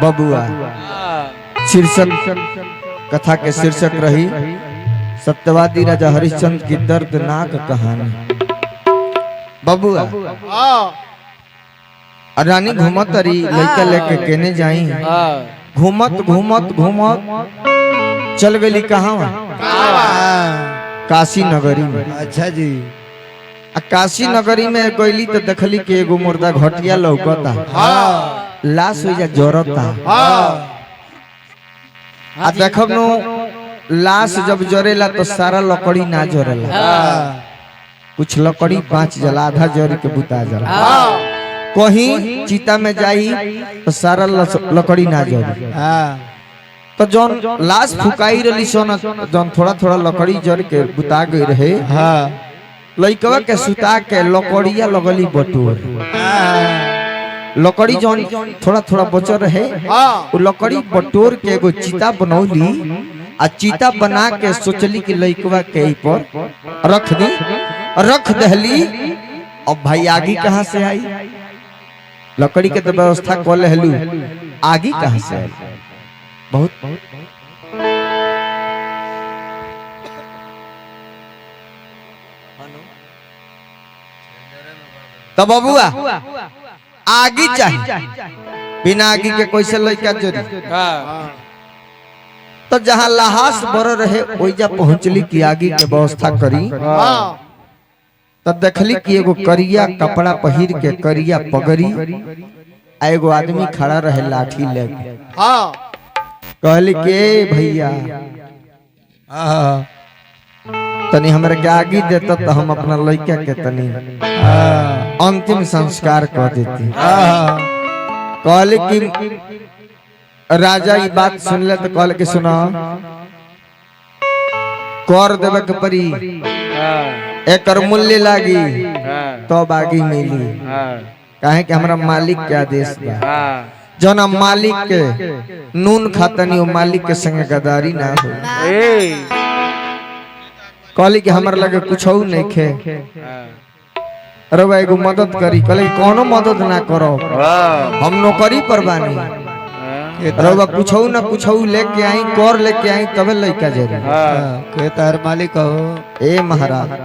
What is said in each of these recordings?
बबुआ शीर्षक कथा के शीर्षक रही सत्यवादी राजा हरिश्चंद्र की दर्दनाक कहानी। बबुआ रानी घूमत रही लड़का लेके केने जाई घूमत घूमत घूमत चल गई कहाँ काशी नगरी में। अच्छा जी। काशी नगरी में गईली तो देखली कि एगो मुर्दा घटिया लौकता लाश हो जा जरता आ देखब नु लाश जब जरेला तो सारा लकड़ी ना जरेला कुछ लकड़ी बाँच जला आधा जर के बुता जला कहीं चीता में जाई तो सारा लकड़ी ना जरी तो जौन लाश फुकाई रही सोना जौन थोड़ा थोड़ा लकड़ी जर के बुता गई रहे लइकवा के सुता के लकड़िया लगली बटोर लकड़ी जौन थोड़ा थोड़ा बचल रहे वो लकड़ी बटोर के एगो चीता बनौली आ चीता बना के सोचली कि लइकवा के पर रख दहली। अब भाई आगी कहाँ से आई लकड़ी के तो व्यवस्था कर लेलू आगी कहाँ से आई बहुत तो बबुआ आगी चाहिए बिना आगी के कैसे लइका जोरी तो जहाँ लहास बर रहे ओइजा पहुंचली कि आगी के व्यवस्था करी तो देखली कि एगो करिया कपड़ा पहिर के करिया पगड़ी एगो आदमी खड़ा रहे लाठी लेके कहली के भैया तनी हमरा के आगी देता तो हम अपना लड़का के तनी अंतिम संस्कार कर देती। कहले कि राजा ये बात सुन ले तो कहले कि सुना कर देवे के परी एक मूल्य लागी तो आगी मिली काहे कि हमरा मालिक के आदेश बा जना मालिक के नून खातनी वो मालिक के संगे गदारी ना हो। कहली कि हमारे लगे कुछ नहीं खे अरे भाई एगो मदद करी कहले कोनो मदद ना करो हम नौकरी पर बानी अरे बा कुछ ना कुछ लेके आई कर लेके आई तबे लइका जरे के तार मालिक हो ए महाराज।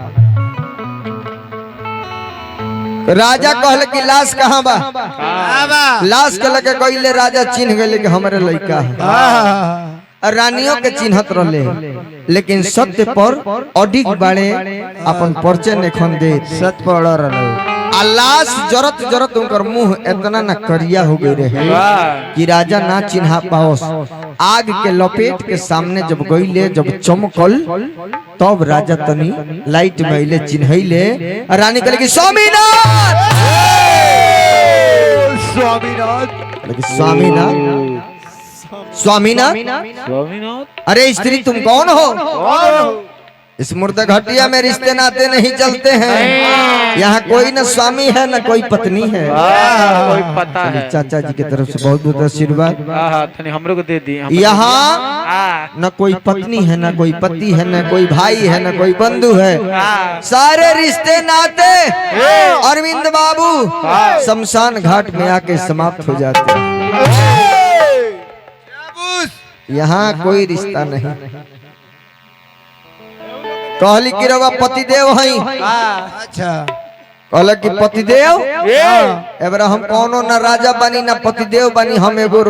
राजा कहले कि लाश कहाँ बा लाश के लगे कहले राजा चिन्ह गए कि हमारे लइका है रानियों के चिन्हत रहे लेकिन सत्य पर अडिग बाड़े अपन परिचय नेखन दे सत्य पड़ रहे लाश जरत जरत उनकर मुंह इतना न करिया हो गई रहे कि राजा ना चिन्हा पाओस। आग के लपेट के सामने जब गईले जब चमकल तब राजा तनी लाइट में अइले चिन्हैले रानी कहले कि स्वामीनाथ स्वामीनाथ स्वामीनाथ स्वामीनाथ अरे स्त्री तुम कौन हो इस मुर्दा घटिया में रिश्ते नाते नहीं चलते हैं यहाँ कोई न स्वामी है न कोई पत्नी है कोई पता है चाचा जी की तरफ से बहुत बहुत आशीर्वाद हमरो को दे दी यहाँ न कोई पत्नी है न कोई पति है न कोई भाई है न कोई बंधु है सारे रिश्ते नाते अरविंद बाबू शमशान घाट में आके समाप्त हो जाते यहाँ कोई रिश्ता नहीं। कहली कि रवा पतिदेव हई अच्छा कहल कि पतिदेव एबरा हम कोनो न राजा बानी न पतिदेव बानी हम एगो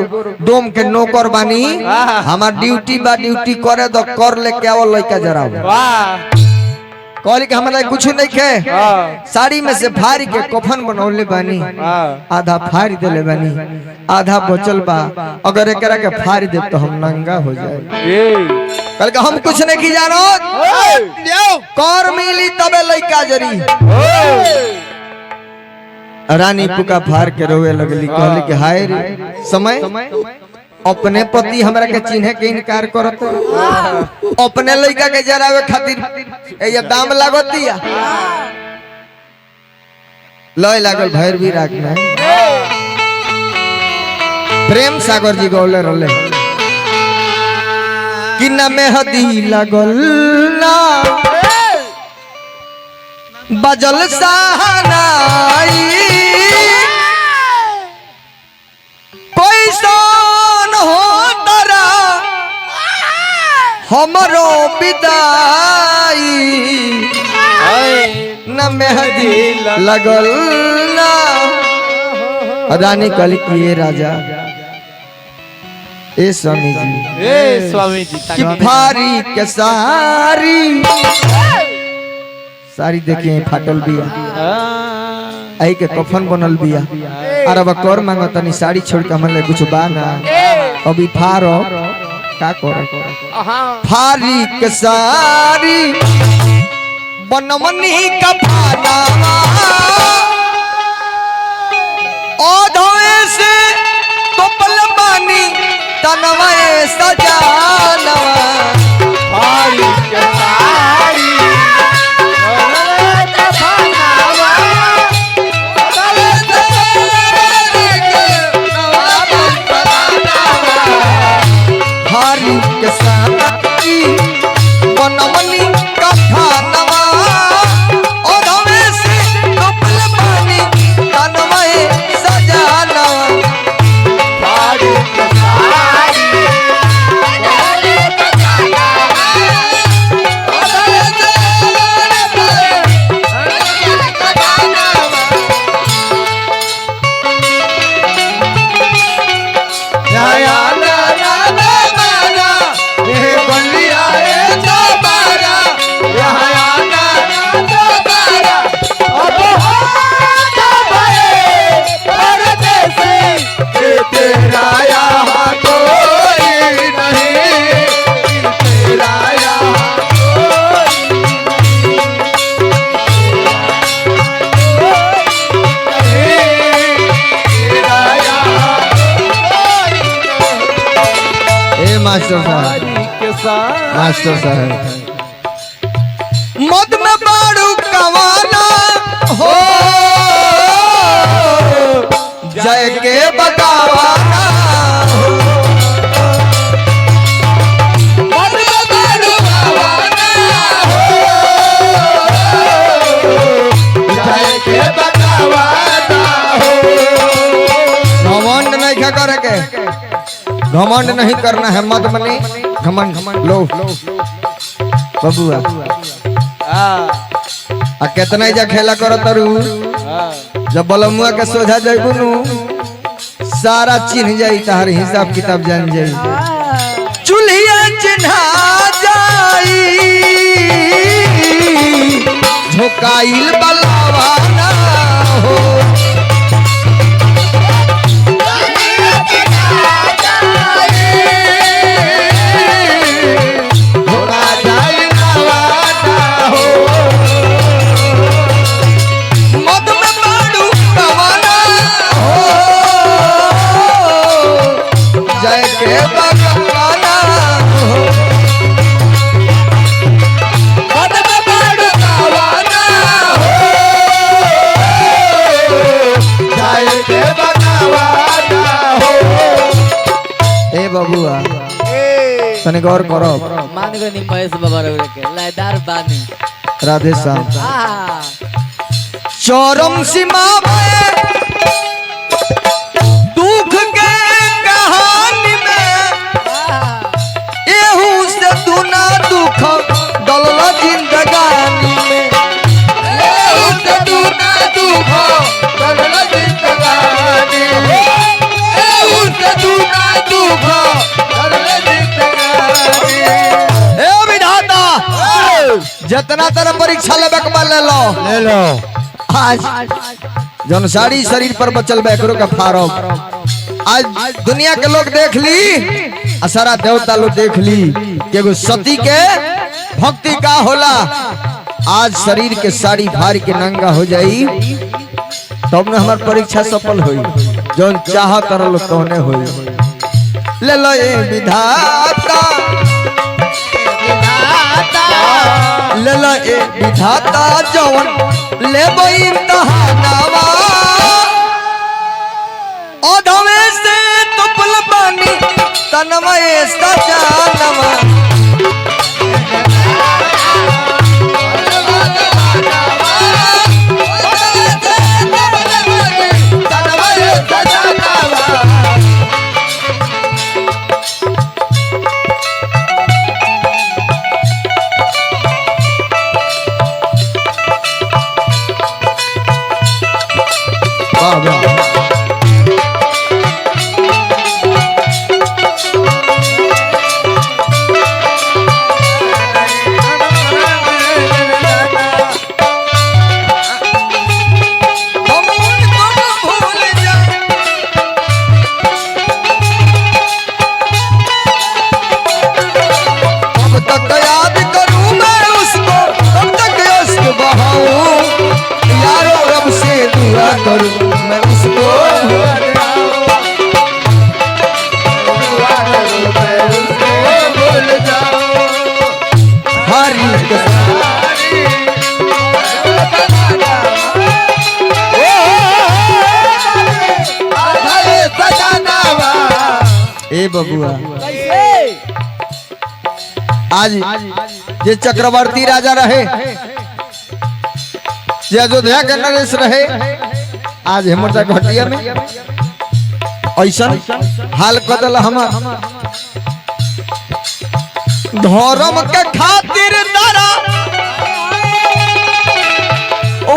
डोम के नौकर बानी हमार ड्यूटी बा ड्यूटी करे दो कर लेके आओ लइका जरा कहली कि हमरा कुछ नहीं खे साड़ी में से फाड़ी के कफन बनौले बानी आधा फाड़ी देले बानी आधा बचल बा अगर एकरा के फाड़ी दे तो हम नंगा हो जाए कल के हम कुछ नहीं की जानो कर मिली तबे लइका जरी रानी पुका फाड़ के रोवे लगली कहली कि हाय रे समय अपने पति हमरा के चिन्हे के इनकार करत अपने लइका के जरावे खातिर ये दाम लागतिया लय लागल भैरवी राग में प्रेम सागर जी गौले रहले कि न मेहदी लागल ना बजल सहानाई कोई सो हमरो विदाई न मेहदी लगल ना। रानी कहली कि ये राजा ए स्वामी जी ए स्वामी जी कि भारी के सारी देखिए फाटल बिया आई के कफन बनल बिया। अरे अब कर मांगो तनी साड़ी छोड़ के हमन ले कुछ बा ना अभी फारो का करे फारी के सारी बनमनी का फानावा ओढ़े से तोपल बानी तनवा सजानवा भारी के सारी भारी के सारी बनमनी का फानावा ओढ़े से तोपल बानी तनवा सजानवा भारी के सारी मास्टर साहब मास्टर साहब मद में बाड़ू कवाना हो जय के बतावाना हो मद में बाड़ू कवाना हो जय के बतावाना हो। घमंड नहीं क्या करे के घमंड नहीं करना है मत मनी घमंड लो बबुआ आ कितना जा खेला करो तरु जब बलमुआ के सोझा जाइबू नु सारा चिन्ह जाई तार हिसाब किताब जान जाई चूल्हिया चिन्हा जाई झोकाइल बलवाना हो बबुआ तने गौर करो मान गो नी महेश बाबा रे के लयदार बानी राधे श्याम चरम सीमा पे दुख के कहानी में एहू से दुना दुख दलला जिंदगानी में एहू से दुना दुख दलला जिंदगानी में एहू से दुना दुख दलला जिंदगानी ए विधाता जितना तरह परीक्षा लेबे के ले लो आज जौन सारी शरीर पर बचल बैकरो का फारम आज दुनिया के लोग देख ली आ सारा देवता लोग देख ली कि एगो सती के भक्ति का होला। आज शरीर के साड़ी भार के नंगा हो जाई तब न हमार परीक्षा सफल होई जौन चाह कर लो तोने होई। ले लो ए विधाता ले लो ए विधाता जौन ले बई तहानावा ओढ़वे से तुपल बानी तनवा सजानवा वाह वाह हम उनको भूल जाए कब तक याद करूं मैं उसको कब तक इश्क बहाऊं यारो रब से दुआ करूं मैं उसको भूल जाओ हरी ए बबुआ आज जे चक्रवर्ती राजा रहे जे अयोध्या के नरेश रहे आज हेमंत घटिया में ऐसा हाल कदल हमार धर्म के खातिर तारा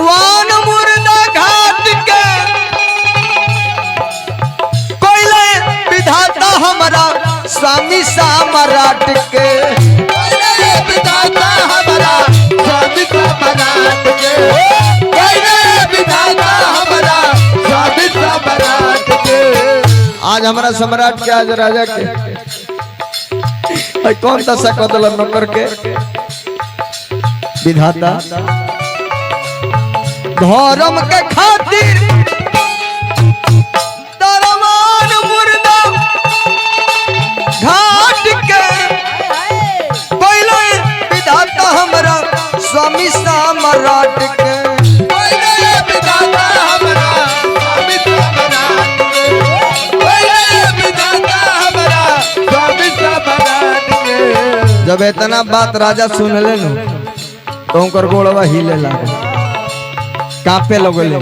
वान मुर्दा घाट के कोयले विधाता हमारा स्वामी सामराट के विधाता हमारा स्वामी सम्राट के विधाता हमारा स्वामी सम्राट के आज हमारा सम्राट के आज राजा के भाई कौन दशा कदल नौकर के विधाता धर्म के खातिर दरबार मुर्दा घाट के पहले विधाता हमारा स्वामी सम्राट के विधाता हमारा स्वामी सम्राट के विधाता हमारा स्वामी सम्राट के जब इतना बात राजा सुन ले नु तो उनकर गोड़वा हिले लागल कांपे लगले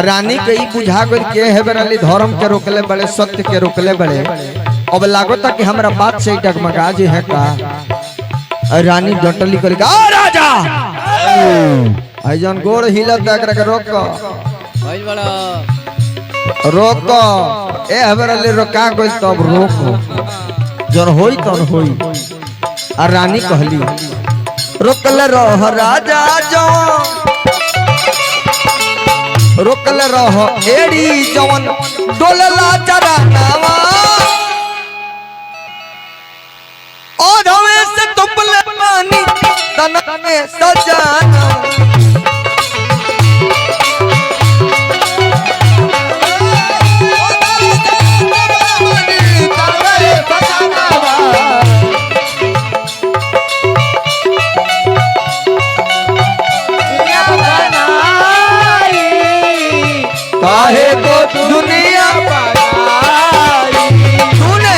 रानी के ई बुझा गई के है बरली धर्म के रोकले बड़े सत्य के रोकले बड़े अब लागोता कि हमरा बात से डगमगा जे है का रानी डटली कर आ राजा आई जन गोड़ हिलत एकरा के रोक भइल बड़ा रोक ए हबरली रोका गई तब रोक जन होई तन होई आ रानी कहली रोकले रह राजा जो रोकले रह एड़ी जवन डोलला चरा नावा ओढ़वे से तुपले पानी तन में सजाना काहे को दुनिया तूने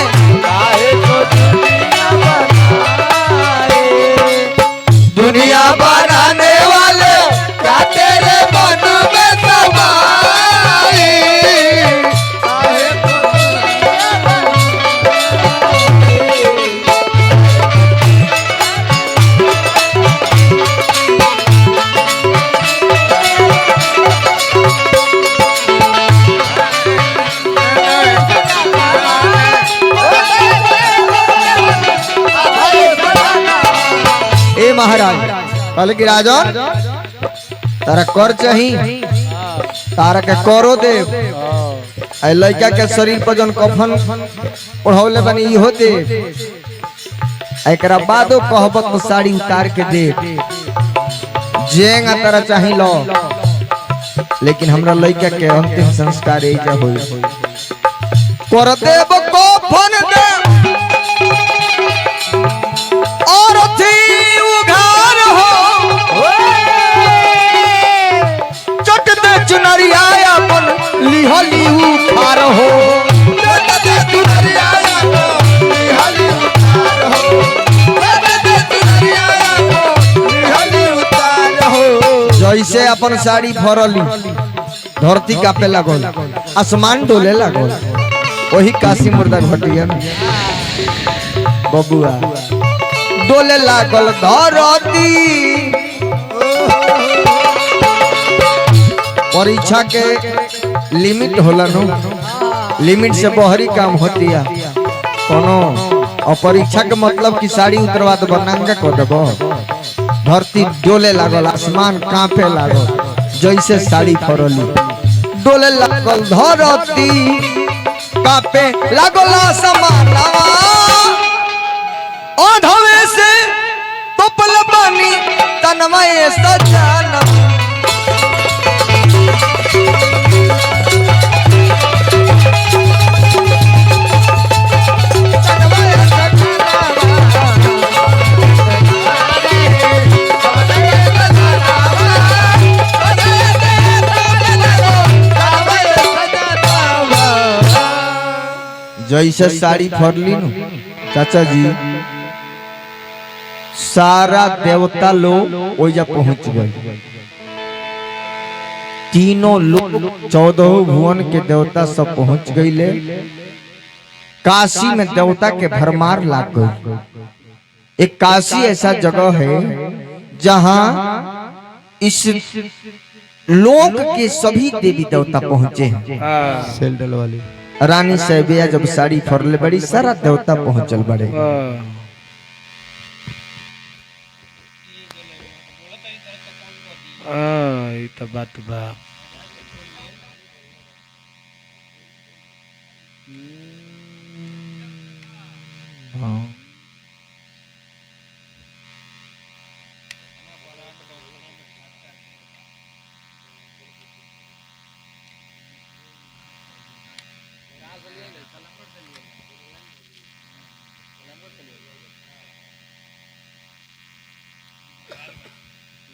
दुनिया बनाने वाले क्या तेरे मन में समाई ए महाराज कल की राजन तारा कर चाही तारा के करो दे आई लड़का के शरीर पर जन कफन ओढ़ौले बनी ई होते एकरा बादो कहबत तो साड़ी उतार के दे जेंगा तारा चाही लो लेकिन हमरा लड़का के अंतिम संस्कार एजा होई कर देब कफन दे और थी उघार हो चट दे चुनरिया अपन लिहली उखार हो चट दे चुनरिया अपन लिहली उखार हो चट दे चुनरिया अपन लिहली उखार हो जैसे अपन साड़ी फरली धरती कापे लागल आसमान डोले लागल वही काशी मुर्दा घटिया में बबुआ डोले लागल धरती परीक्षा के लिमिट होला नु, लिमिट से बहरी काम होती है कोनो। और परीक्षा के मतलब कि साड़ी उतरवा दब नंगा कर दब, धरती डोले लागल, आसमान कांपे लागल, जैसे साड़ी फरली डोले लागल धरती कांपे लागल आसमानवा, ओढ़वे से तोपल बानी तनवा ये सजाना। जैसे साड़ी फरली नु चाचा जी, सारा देवता लोग ओइजा पहुंच गए। तीनों लोग 14 भुवन के देवता सब पहुंच गईले। काशी में देवता के भरमार लाग गई। एक काशी ऐसा जगह है जहां इस लोक के सभी देवी देवता पहुंचे हैं। सेल्डल वाली रानी साहबिया जब साड़ी फरले बड़ी, सारा देवता पहुंचल बड़े। ये तो बात बा।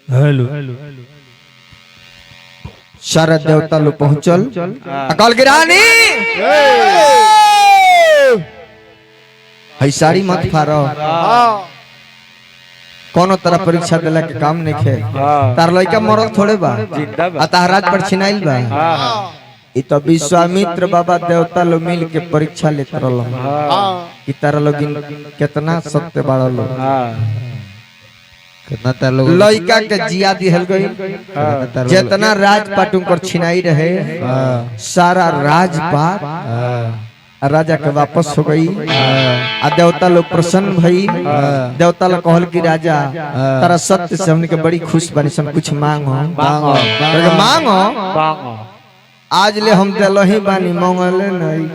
हेलो सारा देवता लोग पहुंचल। अकाल की रानी है साड़ी मत फारो, कोनो तरह परीक्षा देला के काम नहीं खे। तार लइका मरल थोड़े बा, आ ताहराज पर छिनाइल बा। इ तो विश्वामित्र बाबा देवता लोग मिल के परीक्षा लेत रहल कि तारा लोग कितना सत्य बाड़ा लोग। कितना तार लोग लइका के जिया दिहल गई, जितना राजपाट उनकर छिनाई रहे सारा राजपाट राजा के वापस हो गई। आ देवता लोग प्रसन्न भई। देवता लोग कहल कि राजा तारा सत्य से हमने के बड़ी खुश बनी, सन कुछ मांगो मांगो। आज ले हम दिल ही बानी, मंगले नहीं।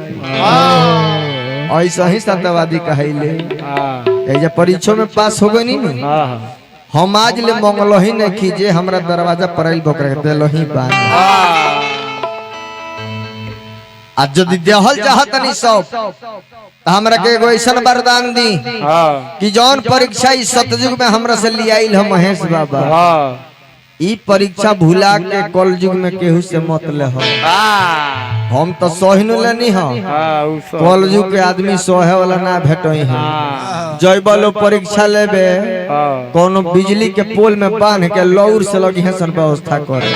ऐसा ही सत्यवादी कहले एजा परीक्षा में पास हो गई नी। हम आज ले मंगलो ही नहीं कीजे, हमरा दरवाजा पर आइल बकरा दिल ही बानी। आज यदि देहल चाहतनी सब हमरा के एगो ऐसा वरदान दी कि जौन परीक्षा इस सतयुग में हमरा से लियाइल हम महेश बाबा, ई परीक्षा भुला के कल युग में केहू से मत ले हो। हम तो सोहिनु लेनी हो, कल युग के आदमी सोहे वाला ना भेटो है। जयबलो परीक्षा लेबे कोनो बिजली के पोल में बांध के लौर से लगी है सन व्यवस्था करे।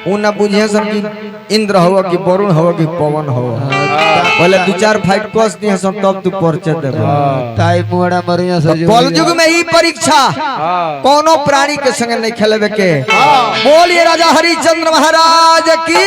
उ ना बुझे सन कि इंद्र हो कि वरुण हो कि पवन हो। पहले 2-4 फाइट कस दिए सन तब तू परिचय देबो। ताई मुड़ा मरिया से कल युग में ई परीक्षा कोनो प्राणी के संग नहीं खेलबे के। बोलिए राजा हरिश्चंद्र महाराज की।